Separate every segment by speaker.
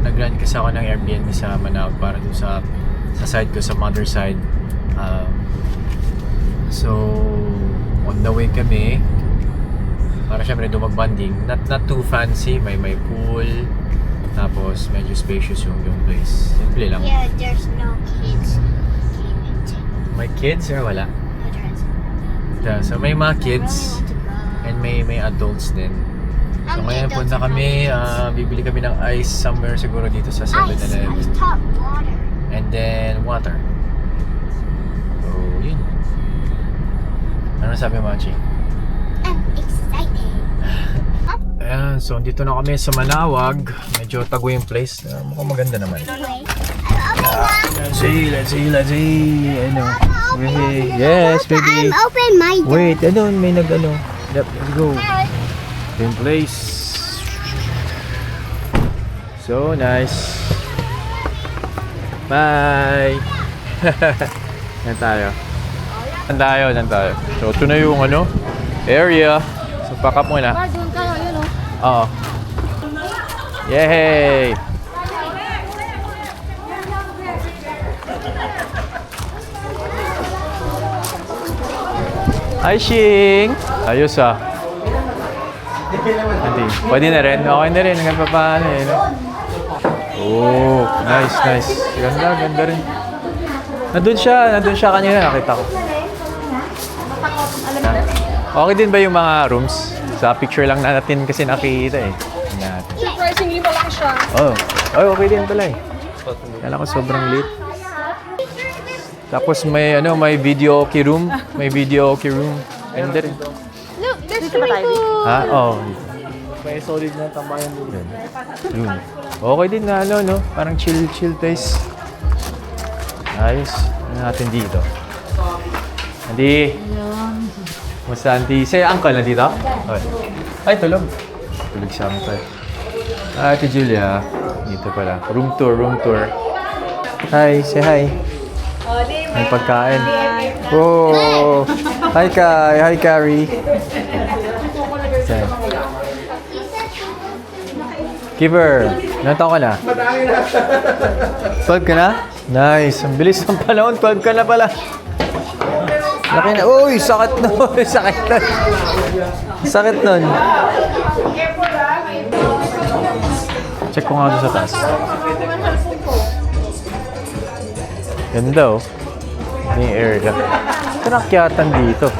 Speaker 1: nag-rent kasi ako ng Airbnb sa Manawag para dun sa side ko, sa mother side. So on the way kami para syempre doon mag-bonding. Not too fancy, may pool, tapos medyo spacious yung place. Simple lang.
Speaker 2: Yeah, there's no kids.
Speaker 1: May kids or wala?
Speaker 2: No, there isn't.
Speaker 1: Yeah, so may mga kids and may adults din. So ngayon punta kami, bibili kami ng ice somewhere siguro dito sa 7-Eleven.
Speaker 2: Ice top water.
Speaker 1: And then water. So yun. Ano sabi mo, Chi?
Speaker 2: I'm excited.
Speaker 1: Ayan, so dito na kami sa Manawag. Medyo tago yung place. Mukhang maganda naman. Let's see. Ano? Yes, baby.
Speaker 2: I'm open my door.
Speaker 1: Wait, ano? May nag-ano. Yep, let's go. Same place. So nice. Bye. Yan tayo. Yan tayo. So ito na yung ano, area. So pack up muna.
Speaker 2: Doon kayo, yun o.
Speaker 1: Oo. Yay! Hi, Shing! Ayos ah. Hindi. Pwede na rin. Okay na rin. Hanggang pa paano eh. No? Oh, nice. Ganda rin. Nandun siya kanina. Nakita ko. Okay din ba yung mga rooms? Sa picture lang natin kasi nakita eh.
Speaker 3: Surprisingly malaki siya.
Speaker 1: Oh, okay din pala eh. Kala ko sobrang lit. Tapos may video okay room. Ganda rin.
Speaker 3: Look, there's swimming pool.
Speaker 1: Ha? Oh.
Speaker 4: May solid na tambayan dito.
Speaker 1: Yun. Okay din na no? Parang chill place. Ayos. Ano natin dito? Andi. Musta, Auntie? Say, uncle na dito? Okay. Ay, tulog. Tulog si uncle. Ate Julia. Dito pala. Room tour. Hi, say hi. May pagkain. Oh! Hi, Kai. Hi, Carrie. Say. Giver, ilan taon ka na? 12 ka na? Nice. Ang bilis ng panahon. 12 ka na pala. Laki na. Uy, sakit nun. Sakit nun. Check ko nga doon sa taas. Ganda oh. Ano yung area? Ito nakyatan dito.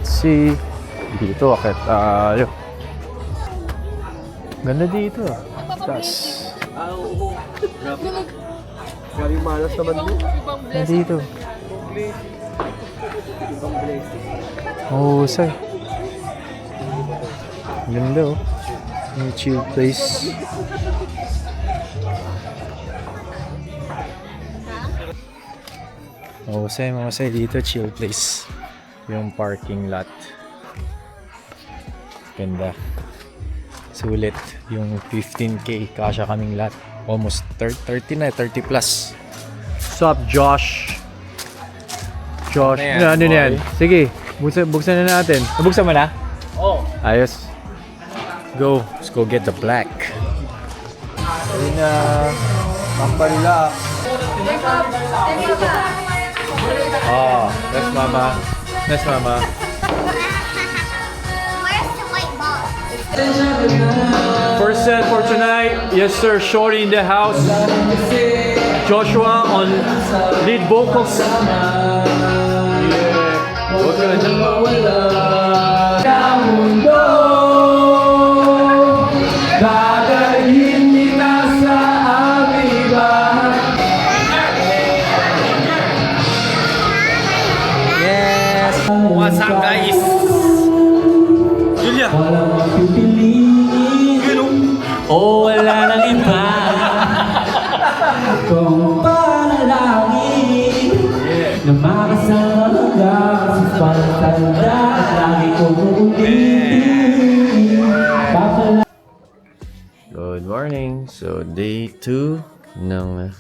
Speaker 1: See, dito akit tayo. Ganda dito. Tas.
Speaker 4: Galing malas naman din.
Speaker 1: Ganda dito. Oh, say. Ganda oh. Yung chill place. Oh, say dito chill place. Yung parking lot. Ganda. Sulit. Yung 15K. Kasya kaming lot. Almost 30 na. 30 plus. What's up, Josh? Josh. Ano na yan? Sige. Buksan na natin. Nabuksan mo na?
Speaker 4: Oh.
Speaker 1: Ayos. Go. Let's go get the black. Ayun na. Pampalila. Oh. That's mama. Nice, Mama.
Speaker 2: Where's the white ball?
Speaker 1: First set for tonight. Yes, sir. Shorty in the house. Joshua on lead vocals. Yeah.
Speaker 4: What's up, guys? Julia!
Speaker 5: O wala nang iba kung panalangin na makasama ka sa pagtanda lagi kong uulitin.
Speaker 1: Good morning. So, day 2 ng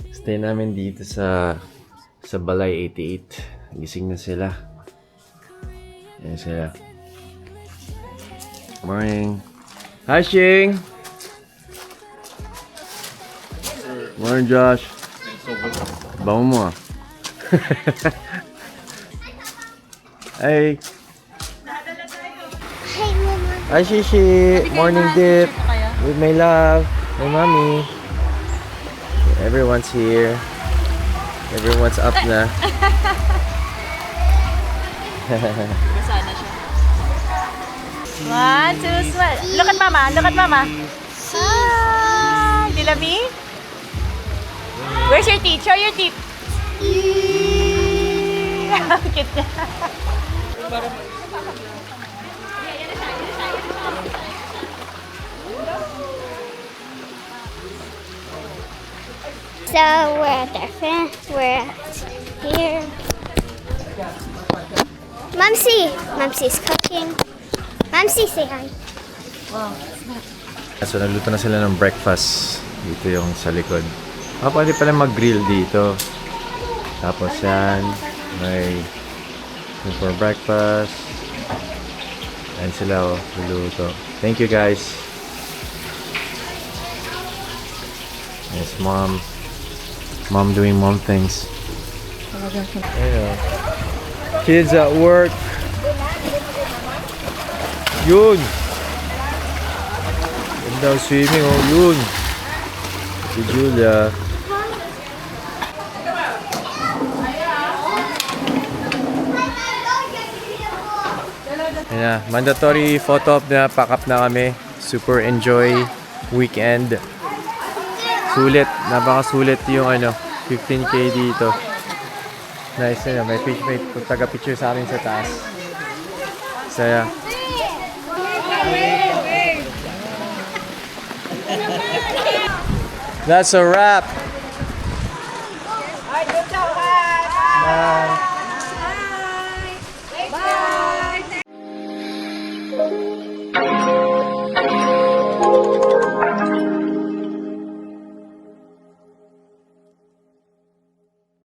Speaker 1: stay namin dito sa Balay 88. Gising na sila. Ayan sila. Morning. Hi, Shing! Morning, Josh. Bango mo ah. Hey.
Speaker 2: Hey, Mama.
Speaker 1: Hi, Shishi. Morning dip. With my love. My mommy. Everyone's here. Everyone's up na.
Speaker 6: One, two, smile. Look at mama. Look at mama. Ah, Dilami? Where's your teeth? Show your teeth. Cute niya.
Speaker 2: So we're at our friends. We're here. Mumsy. Cooking. Mumsy, say hi.
Speaker 1: So nagluto na sila ng breakfast. Dito yung sa likod. Pwede pala mag-grill dito. Tapos yan, may food for breakfast. Ayan sila luluto. Thank you guys. Yes, mom. Mom doing mom things. Ayun. Kids at work. Yun! Ganda ang swimming, oh. Yun! Si Julia. Ayan na. Mandatory photo op na. Pack up na kami. Super enjoy weekend. Sulit. Napakasulit yung 15K dito. Nice na. May taga-picture sa amin sa taas. Saya. That's a wrap. Bye.